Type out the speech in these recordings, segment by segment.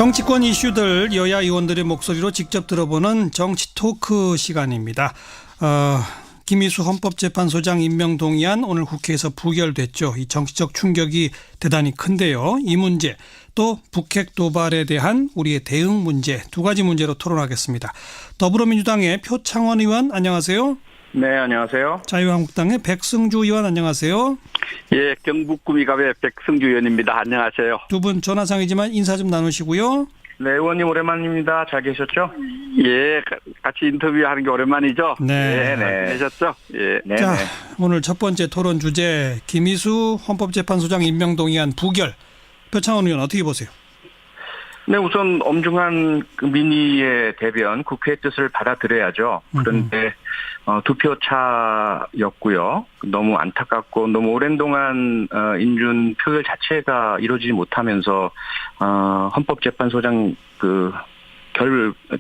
정치권 이슈들 여야 의원들의 목소리로 직접 들어보는 정치 토크 시간입니다. 김희수 헌법재판소장 임명 동의안 오늘 국회에서 부결됐죠. 이 정치적 충격이 대단히 큰데요. 이 문제 또 북핵 도발에 대한 우리의 대응 문제 두 가지 문제로 토론하겠습니다. 더불어민주당의 표창원 의원 안녕하세요. 네, 안녕하세요. 자유한국당의 백승주 의원 안녕하세요. 예, 경북 구미갑의 백승주 의원입니다. 안녕하세요. 두 분 전화상이지만 인사 좀 나누시고요. 네, 의원님 오랜만입니다. 잘 계셨죠? 예, 같이 인터뷰하는 게 오랜만이죠? 네. 네. 계셨죠? 예. 네. 자, 오늘 첫 번째 토론 주제 김희수 헌법재판소장 임명 동의안 부결. 표창원 의원 어떻게 보세요? 네, 우선 엄중한 그 민의의 대변, 국회의 뜻을 받아들여야죠. 그런데 두 표 차였고요. 너무 안타깝고 너무 오랜 동안 인준 표결 자체가 이루어지지 못하면서 헌법재판소장 그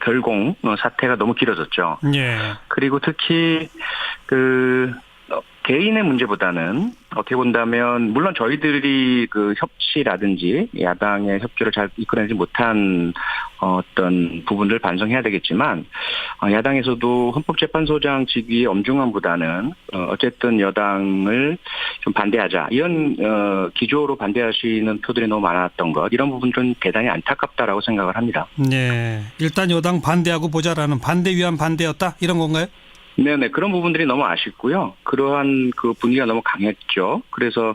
결공 사태가 너무 길어졌죠. 예. 그리고 특히 그 개인의 문제보다는 어떻게 본다면 물론 저희들이 그 협치라든지 야당의 협조를 잘 이끌어내지 못한 어떤 부분을 반성해야 되겠지만 야당에서도 헌법재판소장 직위의 엄중함보다는 어쨌든 여당을 좀 반대하자 이런 기조로 반대하시는 표들이 너무 많았던 것 이런 부분 좀 대단히 안타깝다라고 생각을 합니다. 네, 일단 여당 반대하고 보자라는 반대 위한 반대였다 이런 건가요? 네네 그런 부분들이 너무 아쉽고요. 그러한 그 분위기가 너무 강했죠. 그래서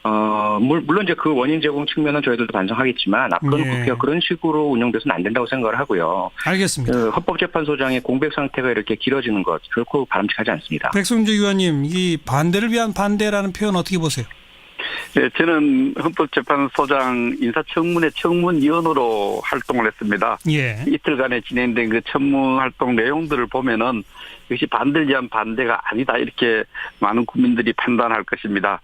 물론 이제 그 원인 제공 측면은 저희들도 반성하겠지만 앞으로는 예. 국회가 그런 식으로 운영돼서는 안 된다고 생각을 하고요. 알겠습니다. 헌법재판소장의 공백 상태가 이렇게 길어지는 것 결코 바람직하지 않습니다. 백승주 의원님, 이 반대를 위한 반대라는 표현 어떻게 보세요? 네, 저는 헌법재판소장 인사청문회 청문위원으로 활동을 했습니다. 예. 이틀간에 진행된 그 청문활동 내용들을 보면은 이것이 반대를 위한 반대가 아니다 이렇게 많은 국민들이 판단할 것입니다.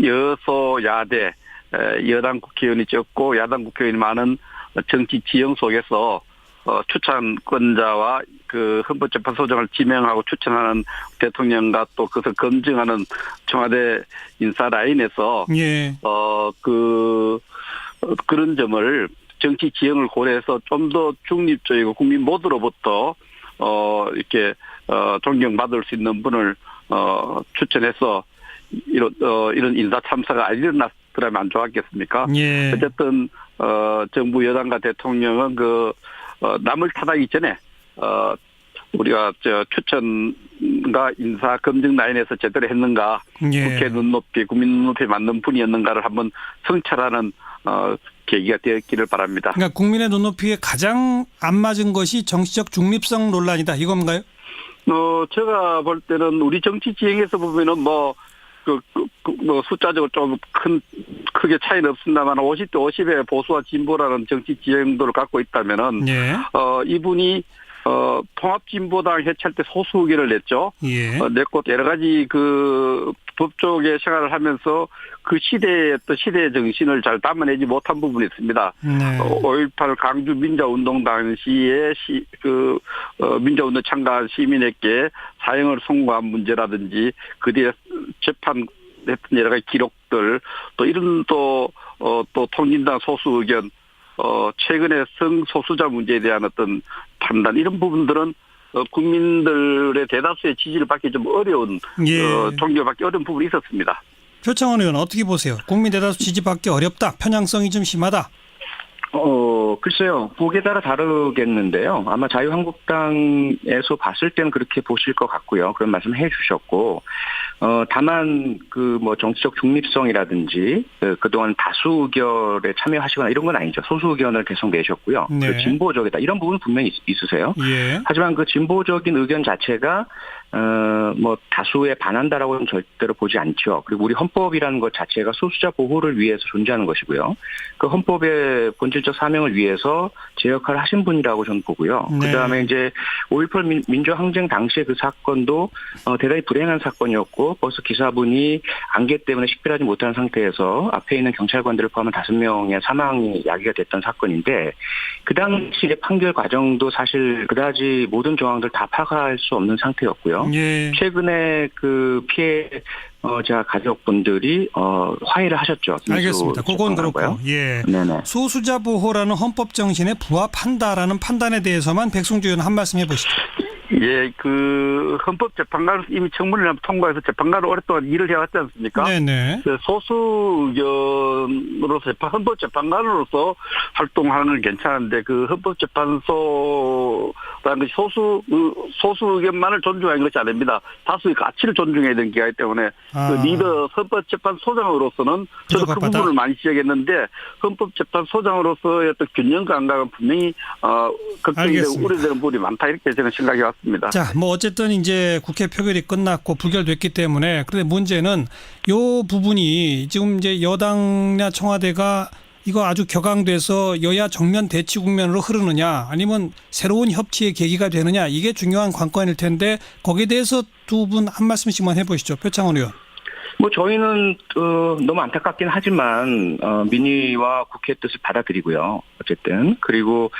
여소야대 여당 국회의원이 적고 야당 국회의원이 많은 정치 지형 속에서 추천권자와 그 헌법재판소장을 지명하고 추천하는 대통령과 또 그것을 검증하는 청와대 인사 라인에서 예. 그런 점을 정치 지형을 고려해서 좀 더 중립적이고 국민 모두로부터 이렇게 존경받을 수 있는 분을 추천해서 이런 인사 참사가 안 일어났더라면 안 좋았겠습니까? 예. 어쨌든 정부 여당과 대통령은 남을 탓하기 전에 우리가 추천과 인사 검증 라인에서 제대로 했는가, 예. 국회 눈높이, 국민 눈높이에 맞는 분이었는가를 한번 성찰하는 계기가 되었기를 바랍니다. 그러니까 국민의 눈높이에 가장 안 맞은 것이 정치적 중립성 논란이다 이건가요? 제가 볼 때는 우리 정치 지형에서 보면은 숫자적으로 좀 크게 차이는 없습니다만 50대 50의 보수와 진보라는 정치 지형도를 갖고 있다면은 예. 이분이 통합진보당 해체할 때 소수 의견을 냈죠. 예. 냈고 여러 가지 그 법조계 생활을 하면서 그 시대의 또 시대의 정신을 잘 담아내지 못한 부분이 있습니다. 네. 5.18 강주 민자운동 당시에 민자운동 참가한 시민에게 사형을 선고한 문제라든지 그 뒤에 재판했던 여러 가지 기록들 또 이런 또 통진당 소수 의견 최근에 성소수자 문제에 대한 어떤 판단 이런 부분들은 국민들의 대다수의 지지를 받기 좀 어려운 예. 종교받기 어려운 부분이 있었습니다. 표창원 의원 어떻게 보세요? 국민 대다수 지지받기 어렵다. 편향성이 좀 심하다. 글쎄요. 보기에 따라 다르겠는데요. 아마 자유한국당에서 봤을 때는 그렇게 보실 것 같고요. 그런 말씀 해 주셨고, 다만, 정치적 중립성이라든지, 그동안 다수 의견에 참여하시거나 이런 건 아니죠. 소수 의견을 계속 내셨고요. 네. 진보적이다. 이런 부분 분명히 있으세요. 예. 하지만 그 진보적인 의견 자체가 다수에 반한다라고는 절대로 보지 않죠. 그리고 우리 헌법이라는 것 자체가 소수자 보호를 위해서 존재하는 것이고요. 그 헌법의 본질적 사명을 위해서 제 역할을 하신 분이라고 저는 보고요. 네. 그다음에 이제 5.18 민주항쟁 당시의 그 사건도 대단히 불행한 사건이었고 벌써 기사분이 안개 때문에 식별하지 못한 상태에서 앞에 있는 경찰관들을 포함한 5명의 사망이 야기가 됐던 사건인데 그 당시의 판결 과정도 사실 그다지 모든 정황들 다 파악할 수 없는 상태였고요. 있고요. 예. 최근에 그 피해자 가족분들이 화해를 하셨죠. 알겠습니다. 그건 그렇고. 예. 네네. 소수자 보호라는 헌법 정신에 부합한다라는 판단에 대해서만 백승주 의원 한 말씀 해보시죠. 예, 그 헌법재판관으로서 이미 청문회를 통과해서 재판관으로 오랫동안 일을 해왔지 않습니까? 네네. 그 소수 의견으로서 헌법재판관으로서 활동하는 건 괜찮은데 그 헌법재판소라는 것이 소수 의견만을 존중하는 것이 아닙니다. 다수의 가치를 존중해야 되는 기관이기 때문에 그 리더 헌법재판소장으로서는 저도 그 부족하다. 부분을 많이 지적했는데 헌법재판소장으로서의 어떤 균형 감각은 분명히 걱정되고 알겠습니다. 우려되는 부분이 많다 이렇게 저는 생각해 왔습니다. 자, 뭐 어쨌든 이제 국회 표결이 끝났고 부결됐기 때문에 그런데 문제는 요 부분이 지금 이제 여당이나 청와대가 이거 아주 격앙돼서 여야 정면 대치 국면으로 흐르느냐 아니면 새로운 협치의 계기가 되느냐 이게 중요한 관건일 텐데 거기에 대해서 두 분 한 말씀씩만 해보시죠. 표창원 의원. 뭐 저희는 너무 안타깝긴 하지만 민의와 국회의 뜻을 받아들이고요. 어쨌든 그리고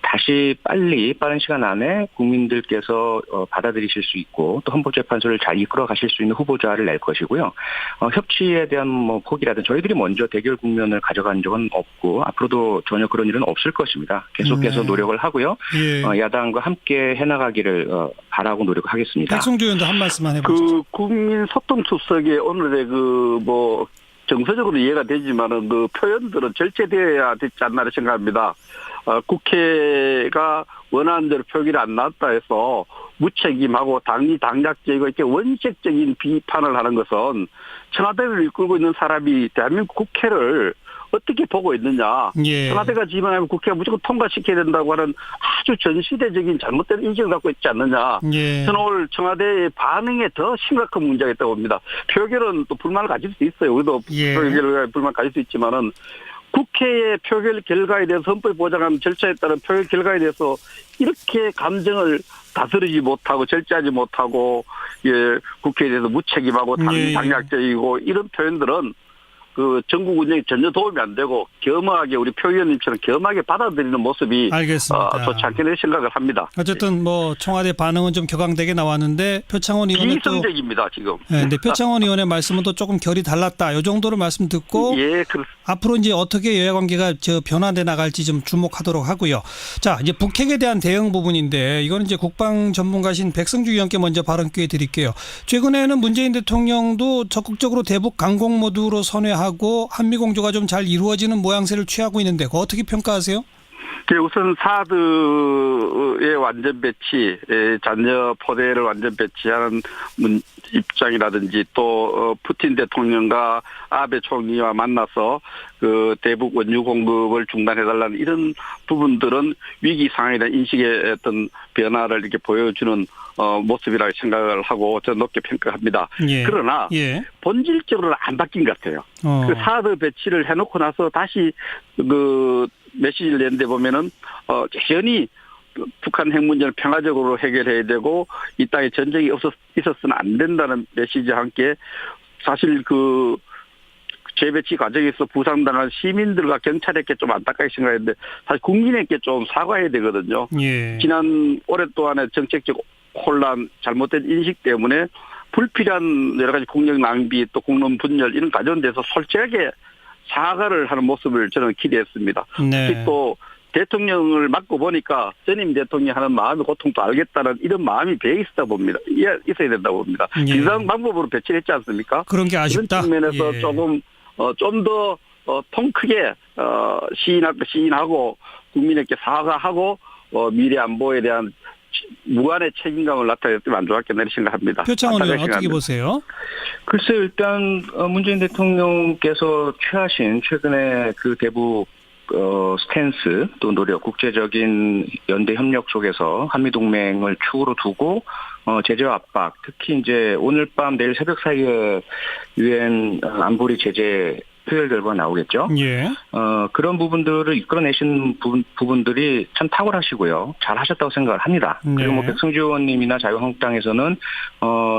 다시 빠른 시간 안에 국민들께서 받아들이실 수 있고 또 헌법재판소를 잘 이끌어 가실 수 있는 후보자를 낼 것이고요. 협치에 대한 뭐 포기라든 저희들이 먼저 대결 국면을 가져간 적은 없고 앞으로도 전혀 그런 일은 없을 것입니다. 계속해서 노력을 하고요. 예. 야당과 함께 해나가기를 바라고 노력하겠습니다. 백승주 의원도 한 말씀만 해보시죠. 그 국민 소통 투석에 오늘의 정서적으로 이해가 되지만은 그 표현들은 절제되어야 되지 않나 생각합니다. 국회가 원하는 대로 표결이 안 나왔다 해서 무책임하고 당략적이고 이렇게 원칙적인 비판을 하는 것은 청와대를 이끌고 있는 사람이 대한민국 국회를 어떻게 보고 있느냐. 예. 청와대가 지원하면 국회가 무조건 통과시켜야 된다고 하는 아주 전시대적인 잘못된 인식을 갖고 있지 않느냐. 예. 저는 오늘 청와대의 반응에 더 심각한 문제가 있다고 봅니다. 표결은 또 불만을 가질 수 있어요. 우리도 예. 표결 불만 가질 수 있지만은 국회의 표결 결과에 대해서 헌법이 보장하는 절차에 따른 표결 결과에 대해서 이렇게 감정을 다스리지 못하고 절제하지 못하고 국회에 대해서 무책임하고 당략적이고 이런 표현들은 그 전국 운영에 전혀 도움이 안 되고 겸허하게 우리 표 의원님처럼 겸허하게 받아들이는 모습이 알겠습니다. 좋지 않게 생각을 합니다. 어쨌든 뭐 청와대 반응은 좀 격앙되게 나왔는데 표창원 의원은 또 비성적입니다 지금. 네, 근데 표창원 의원의 말씀은 또 조금 결이 달랐다. 이 정도로 말씀 듣고 앞으로 이제 어떻게 여야 관계가 변화돼 나갈지 좀 주목하도록 하고요. 자, 이제 북핵에 대한 대응 부분인데 이거는 이제 국방 전문가신 백승주 의원께 먼저 발언 기회 드릴게요. 최근에는 문재인 대통령도 적극적으로 대북 강공 모드로 선회하고 한미 공조가 좀 잘 이루어지는 모양새를 취하고 있는데 그거 어떻게 평가하세요? 우선 사드의 완전 배치, 잔여 포대를 완전 배치하는 입장이라든지 또 푸틴 대통령과 아베 총리와 만나서 그 대북 원유 공급을 중단해달라는 이런 부분들은 위기 상황이나 인식의 어떤 변화를 이렇게 보여주는 모습이라고 생각을 하고 저는 높게 평가합니다. 예. 그러나 본질적으로는 안 바뀐 것 같아요. 그 사드 배치를 해놓고 나서 다시 그 메시지를 낸데 보면은 여전히 북한 핵 문제를 평화적으로 해결해야 되고 이 땅에 전쟁이 있었으면 안 된다는 메시지와 함께 사실 그 재배치 과정에서 부상당한 시민들과 경찰에게 좀 안타깝게 생각했는데 사실 국민에게 좀 사과해야 되거든요. 예. 지난 오랫동안의 정책적 혼란, 잘못된 인식 때문에 불필요한 여러 가지 국력 낭비 또 국론 분열 이런 가정돼서 솔직하게 사과를 하는 모습을 저는 기대했습니다. 네. 특히 또 대통령을 맡고 보니까 전임 대통령이 하는 마음의 고통도 알겠다는 이런 마음이 배에 있어야 된다고 봅니다. 비상 방법으로 배치를 했지 않습니까? 그런 게 아쉽다. 이런 측면에서 조금 좀 더 통 크게 시인하고 국민에게 사과하고 미래 안보에 대한 무한의 책임감을 나타냈으면 안 좋았겠나 생각합니다. 표창원 의원 어떻게 보세요? 글쎄요. 일단 문재인 대통령께서 취하신 최근에 그 대북 스탠스 또 노력 국제적인 연대 협력 속에서 한미동맹을 축으로 두고 제재와 압박 특히 이제 오늘 밤 내일 새벽 사이에 유엔 안보리 제재 표결 결과가 나오겠죠. 예. 그런 부분들을 이끌어내신 부분들이 참 탁월하시고요. 잘 하셨다고 생각을 합니다. 그리고 뭐 백승주 의원님이나 자유한국당에서는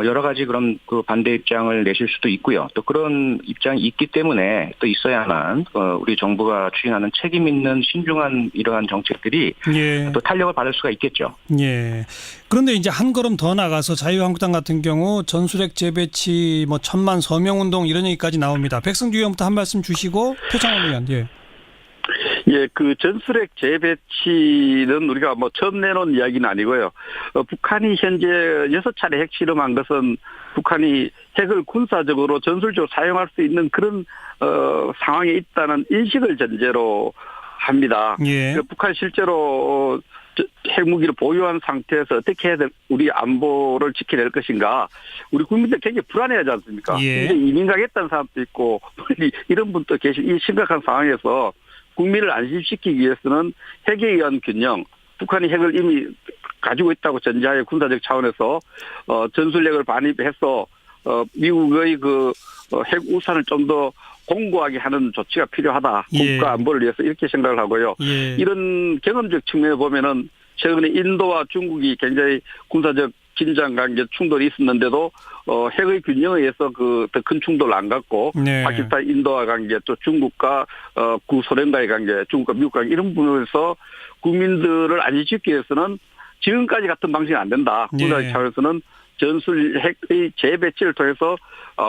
여러 가지 그런 그 반대 입장을 내실 수도 있고요. 또 그런 입장이 있기 때문에 또 있어야만 우리 정부가 추진하는 책임 있는 신중한 이러한 정책들이 예. 또 탄력을 받을 수가 있겠죠. 예. 그런데 이제 한 걸음 더 나가서 자유한국당 같은 경우 전술핵 재배치 뭐 1000만 서명운동 이런 얘기까지 나옵니다. 백승주 의원부터 한 말씀 주시고 표창원 의원. 예. 예, 그 전술핵 재배치는 우리가 뭐 처음 내놓은 이야기는 아니고요. 북한이 현재 6차례 핵 실험한 것은 북한이 핵을 군사적으로 전술적으로 사용할 수 있는 그런 상황에 있다는 인식을 전제로 합니다. 예. 북한 실제로 핵무기를 보유한 상태에서 어떻게 해야 우리 안보를 지켜낼 것인가. 우리 국민들 굉장히 불안해하지 않습니까? 예. 이민 가겠다는 사람도 있고 이런 분도 계시고 이 심각한 상황에서 국민을 안심시키기 위해서는 핵에 의한 균형, 북한이 핵을 이미 가지고 있다고 전제하에 군사적 차원에서 전술핵을 반입해서 미국의 그 핵 우산을 좀 더 공고하게 하는 조치가 필요하다. 예. 국가 안보를 위해서 이렇게 생각을 하고요. 예. 이런 경험적 측면에 보면은 최근에 인도와 중국이 굉장히 군사적 긴장 관계 충돌이 있었는데도 핵의 균형에 의해서 그 더 큰 충돌을 안 갖고 네. 파키스탄 인도와 관계 또 중국과 구소련과의 관계 중국과 미국 관계 이런 부분에서 국민들을 안심시키기 위해서는 지금까지 같은 방식이 안 된다. 군사적 네. 차원에서는 전술핵의 재배치를 통해서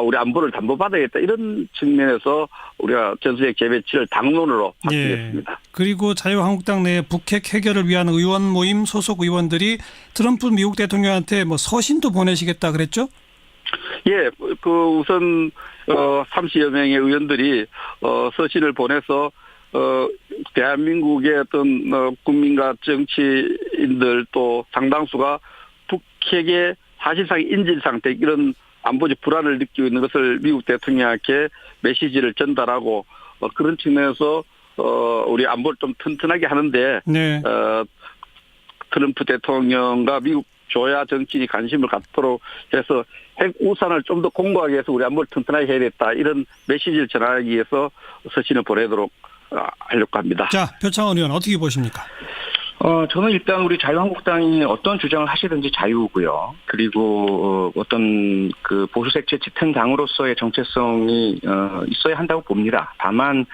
우리 안보를 담보받아야겠다. 이런 측면에서 우리가 전술핵 재배치를 당론으로 확정했습니다. 예. 그리고 자유한국당 내 북핵 해결을 위한 의원 모임 소속 의원들이 트럼프 미국 대통령한테 뭐 서신도 보내시겠다 그랬죠? 예, 그 우선 30여 명의 의원들이 서신을 보내서 대한민국의 어떤 국민과 정치인들 또 상당수가 북핵의 사실상 인질 상태 이런 안보적 불안을 느끼고 있는 것을 미국 대통령에게 메시지를 전달하고 그런 측면에서 우리 안보를 좀 튼튼하게 하는데 네. 트럼프 대통령과 미국 조야 정치인이 관심을 갖도록 해서 핵 우산을 좀 더 공고하게 해서 우리 안보를 튼튼하게 해야겠다 이런 메시지를 전하기 위해서 서신을 보내도록 하려고 합니다. 자, 표창원 의원 어떻게 보십니까? 저는 일단 우리 자유한국당이 어떤 주장을 하시든지 자유고요. 그리고 어떤 그 보수색채 짙은 당으로서의 정체성이 있어야 한다고 봅니다. 다만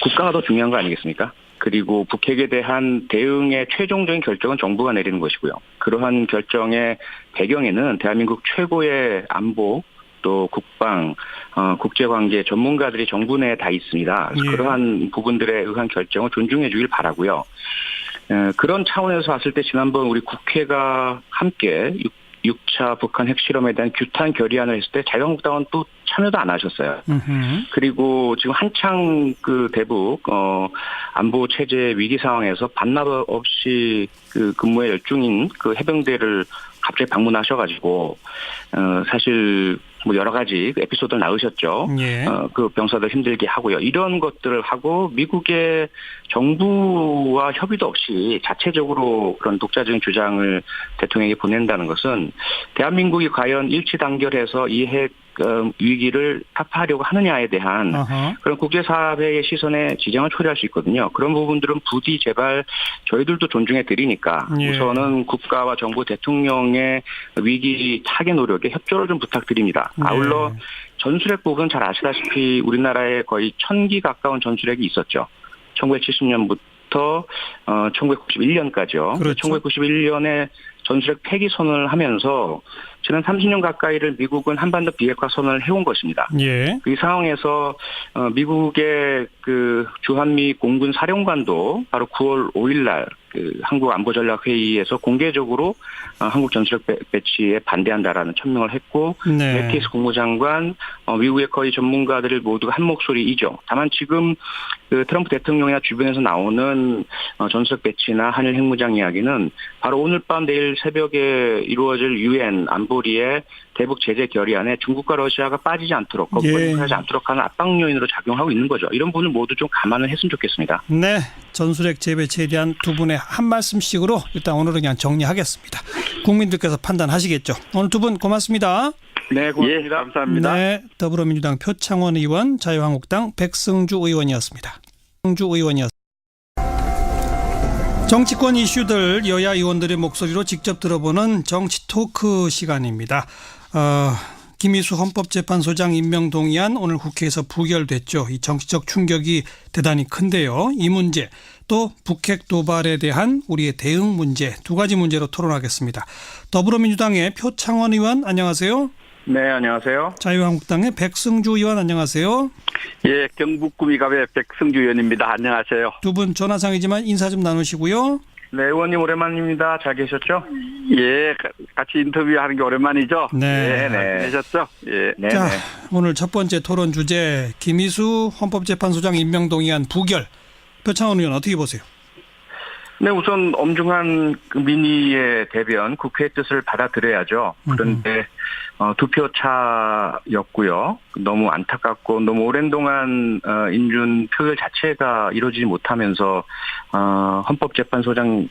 국가가 더 중요한 거 아니겠습니까? 그리고 북핵에 대한 대응의 최종적인 결정은 정부가 내리는 것이고요. 그러한 결정의 배경에는 대한민국 최고의 안보 또 국방, 국제관계 전문가들이 정부 내에 다 있습니다. 예. 그러한 부분들에 의한 결정을 존중해 주길 바라고요. 그런 차원에서 봤을 때 지난번 우리 국회가 함께 6차 북한 핵실험에 대한 규탄 결의안을 했을 때 자유한국당은 또 참여도 안 하셨어요. 그리고 지금 한창 그 대북 안보 체제 위기 상황에서 반납 없이 그 근무에 열중인 그 해병대를 갑자기 방문하셔가지고 사실 뭐 여러 가지 에피소드를 낳으셨죠. 예. 그 병사들 힘들게 하고요. 이런 것들을 하고 미국의 정부와 협의도 없이 자체적으로 그런 독자적인 주장을 대통령에게 보낸다는 것은 대한민국이 과연 일치 단결해서 이 핵 위기를 타파하려고 하느냐에 대한 그런 국제사회의 시선에 지장을 초래할 수 있거든요. 그런 부분들은 부디 제발 저희들도 존중해 드리니까 예. 우선은 국가와 정부 대통령의 위기 타개 노력에 협조를 좀 부탁드립니다. 아울러 전술핵 부분 잘 아시다시피 우리나라에 거의 1000기 가까운 전술핵이 있었죠. 1970년부터 1991년까지요. 그렇죠. 1991년에 전술핵 폐기 선언을 하면서 지난 30년 가까이를 미국은 한반도 비핵화 선언을 해온 것입니다. 예. 이 상황에서 미국의 그 주한미 공군 사령관도 바로 9월 5일 날 그 한국 안보전략회의에서 공개적으로 한국 전술핵 배치에 반대한다라는 천명을 했고 네. 매티스 국무장관 미국의 거의 전문가들을 모두가 한 목소리이죠. 다만 지금 그 트럼프 대통령이나 주변에서 나오는 전술핵 배치나 한일 핵무장 이야기는 바로 오늘 밤 내일 새벽에 이루어질 유엔 안보리의 대북 제재 결의안에 중국과 러시아가 빠지지 않도록 거부하지 않도록 하는 압박 요인으로 작용하고 있는 거죠. 이런 부분을 모두 좀 감안을 했으면 좋겠습니다. 네, 전술핵 재배치에 대한 두 분의 한 말씀씩으로 일단 오늘은 그냥 정리하겠습니다. 국민들께서 판단하시겠죠. 오늘 두 분 고맙습니다. 네, 고맙습니다. 예, 감사합니다. 네, 더불어민주당 표창원 의원, 자유한국당 백승주 의원이었습니다. 백승주 의원이었습니다. 정치권 이슈들 여야 의원들의 목소리로 직접 들어보는 정치 토크 시간입니다. 김희수 헌법재판소장 임명 동의안 오늘 국회에서 부결됐죠. 이 정치적 충격이 대단히 큰데요. 이 문제 또 북핵 도발에 대한 우리의 대응 문제 두 가지 문제로 토론하겠습니다. 더불어민주당의 표창원 의원 안녕하세요. 네, 안녕하세요. 자유한국당의 백승주 의원 안녕하세요. 예, 경북 구미갑의 백승주 의원입니다. 안녕하세요. 두 분 전화상이지만 인사 좀 나누시고요. 네, 의원님 오랜만입니다. 잘 계셨죠? 예, 같이 인터뷰하는 게 오랜만이죠? 네. 네. 계셨죠? 예. 네. 자, 오늘 첫 번째 토론 주제 김희수 헌법재판소장 임명 동의안 부결. 표창원 의원 어떻게 보세요? 네, 우선 엄중한 그 민의의 대변, 국회의 뜻을 받아들여야죠. 그런데 투표 차였고요. 너무 안타깝고 너무 오랜 동안 인준 표결 자체가 이루어지지 못하면서 헌법재판소장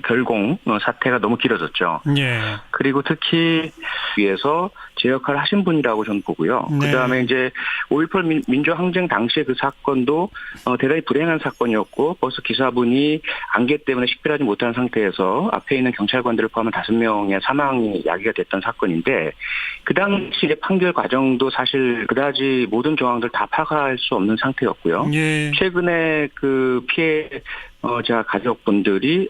결공 사태가 너무 길어졌죠. 예. 그리고 특히 위에서 제 역할을 하신 분이라고 저는 보고요. 네. 그다음에 이제 5.18 민주항쟁 당시의 그 사건도 대단히 불행한 사건이었고 벌써 기사분이 안개 때문에 식별하지 못한 상태에서 앞에 있는 경찰관들을 포함한 5명의 사망이 야기가 됐던 사건인데 그 당시 판결 과정도 사실 그다지 모든 정황들 다 파악할 수 없는 상태였고요. 예. 최근에 그 피해 자 가족분들이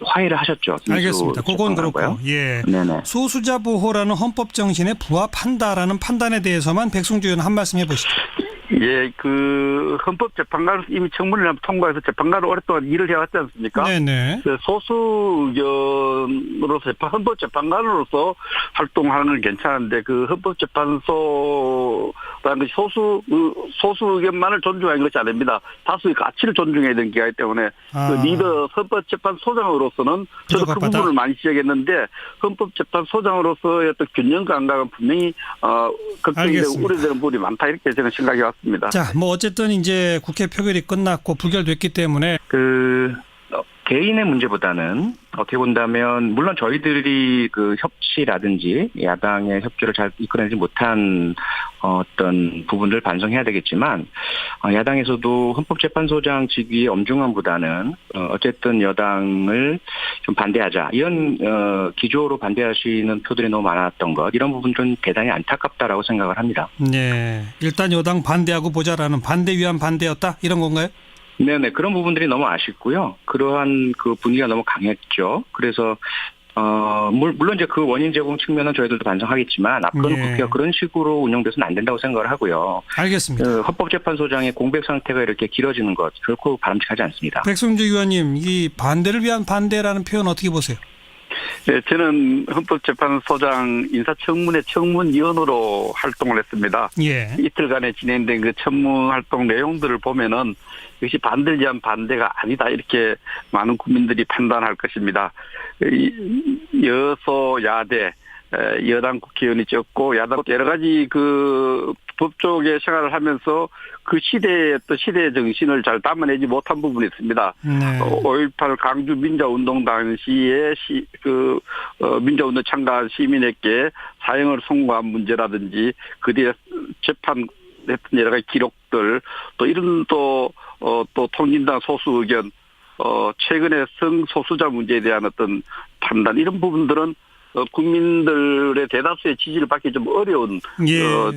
화해를 하셨죠. 알겠습니다. 그건 그렇고. 예. 네네. 소수자 보호라는 헌법 정신에 부합한다라는 판단에 대해서만 백승주 의원 한 말씀 해보시죠. 예, 그 헌법재판관 이미 청문회를 통과해서 재판관을 오랫동안 일을 해왔지 않습니까? 네네. 소수 의견으로서 헌법재판관으로서 활동하는 건 괜찮은데 그 헌법재판소라는 것이 소수 의견만을 존중하는 것이 아닙니다. 다수의 가치를 존중해야 되는 기관이기 때문에 그 리더 헌법재판소장으로서는 저도 그 부족하다. 부분을 많이 지적했는데 헌법재판소장으로서의 어떤 균형 감각은 분명히 걱정되고 알겠습니다. 우려되는 부분이 많다 이렇게 저는 생각해 왔습니다. 자, 뭐 어쨌든 이제 국회 표결이 끝났고 부결됐기 때문에 개인의 문제보다는 어떻게 본다면 물론 저희들이 그 협치라든지 야당의 협조를 잘 이끌어내지 못한 어떤 부분을 반성해야 되겠지만 야당에서도 헌법재판소장 직위의 엄중함보다는 어쨌든 여당을 좀 반대하자 이런 기조로 반대하시는 표들이 너무 많았던 것 이런 부분 좀 대단히 안타깝다라고 생각을 합니다. 네, 일단 여당 반대하고 보자라는 반대 위한 반대였다 이런 건가요? 네네 그런 부분들이 너무 아쉽고요. 그러한 그 분위기가 너무 강했죠. 그래서 물론 이제 그 원인 제공 측면은 저희들도 반성하겠지만 앞으로는 네. 국회가 그런 식으로 운영돼서는 안 된다고 생각을 하고요. 알겠습니다. 헌법재판소장의 공백 상태가 이렇게 길어지는 것 결코 바람직하지 않습니다. 백승주 의원님, 이 반대를 위한 반대라는 표현 어떻게 보세요? 네, 저는 헌법재판소장 인사청문회 청문위원으로 활동을 했습니다. 예. 이틀간에 진행된 그 청문 활동 내용들을 보면은 역시 반대를 위한 반대가 아니다 이렇게 많은 국민들이 판단할 것입니다. 여소야대 여당 국회의원이 적고 야당 여러 가지 그 법조계 생활을 하면서 그 시대의 또 시대의 정신을 잘 담아내지 못한 부분이 있습니다. 네. 5.18 강주 민자운동 당시에 민자운동 참가한 시민에게 사형을 선고한 문제라든지 그 뒤에 재판했던 여러 가지 기록들 또 이런 또 통진당 소수 의견 최근에 성소수자 문제에 대한 어떤 판단 이런 부분들은 국민들의 대다수의 지지를 받기 좀 어려운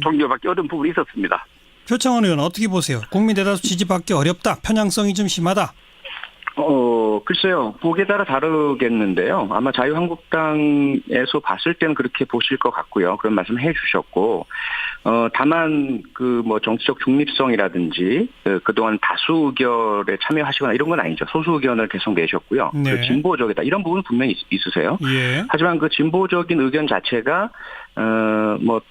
종교받기 어려운 부분이 있었습니다. 표창원 의원 어떻게 보세요? 국민 대다수 지지받기 어렵다. 편향성이 좀 심하다. 글쎄요. 보기에 따라 다르겠는데요. 아마 자유한국당에서 봤을 때는 그렇게 보실 것 같고요. 그런 말씀 해 주셨고, 다만, 정치적 중립성이라든지, 그동안 다수 의견에 참여하시거나 이런 건 아니죠. 소수 의견을 계속 내셨고요. 네. 그 진보적이다. 이런 부분은 분명히 있으세요. 예. 하지만 그 진보적인 의견 자체가,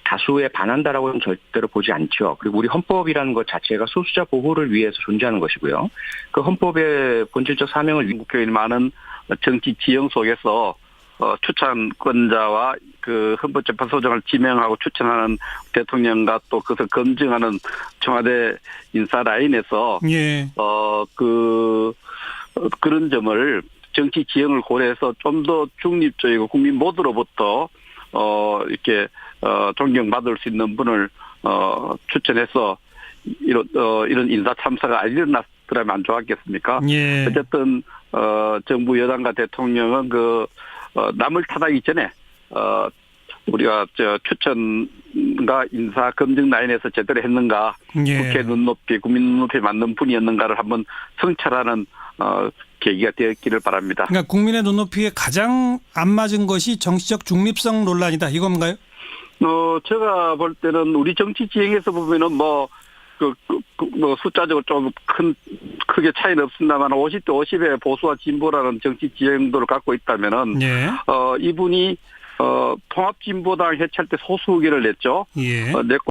다수에 반한다라고는 절대로 보지 않죠. 그리고 우리 헌법이라는 것 자체가 소수자 보호를 위해서 존재하는 것이고요. 그 헌법의 본질적 사명을 국회의원이 많은 정치 지형 속에서 추천권자와 그 헌법재판소장을 지명하고 추천하는 대통령과 또 그것을 검증하는 청와대 인사 라인에서 그런 점을 정치 지형을 고려해서 좀 더 중립적이고 국민 모두로부터 이렇게 존경받을 수 있는 분을 추천해서 이런 인사 참사가 안 일어났더라면 안 좋았겠습니까? 예. 어쨌든 정부 여당과 대통령은 남을 타다기 전에 우리가 추천과 인사 검증 라인에서 제대로 했는가, 예. 국회 눈높이, 국민 눈높이에 맞는 분이었는가를 한번 성찰하는 계기가 되었기를 바랍니다. 그러니까 국민의 눈높이에 가장 안 맞은 것이 정치적 중립성 논란이다 이건가요? 제가 볼 때는 우리 정치 지형에서 보면은 숫자적으로 좀 크게 차이는 없습니다만 50대 50의 보수와 진보라는 정치 지형도를 갖고 있다면은 예. 이분이 통합진보당 해체할 때 소수 의견을 냈죠. 예. 냈고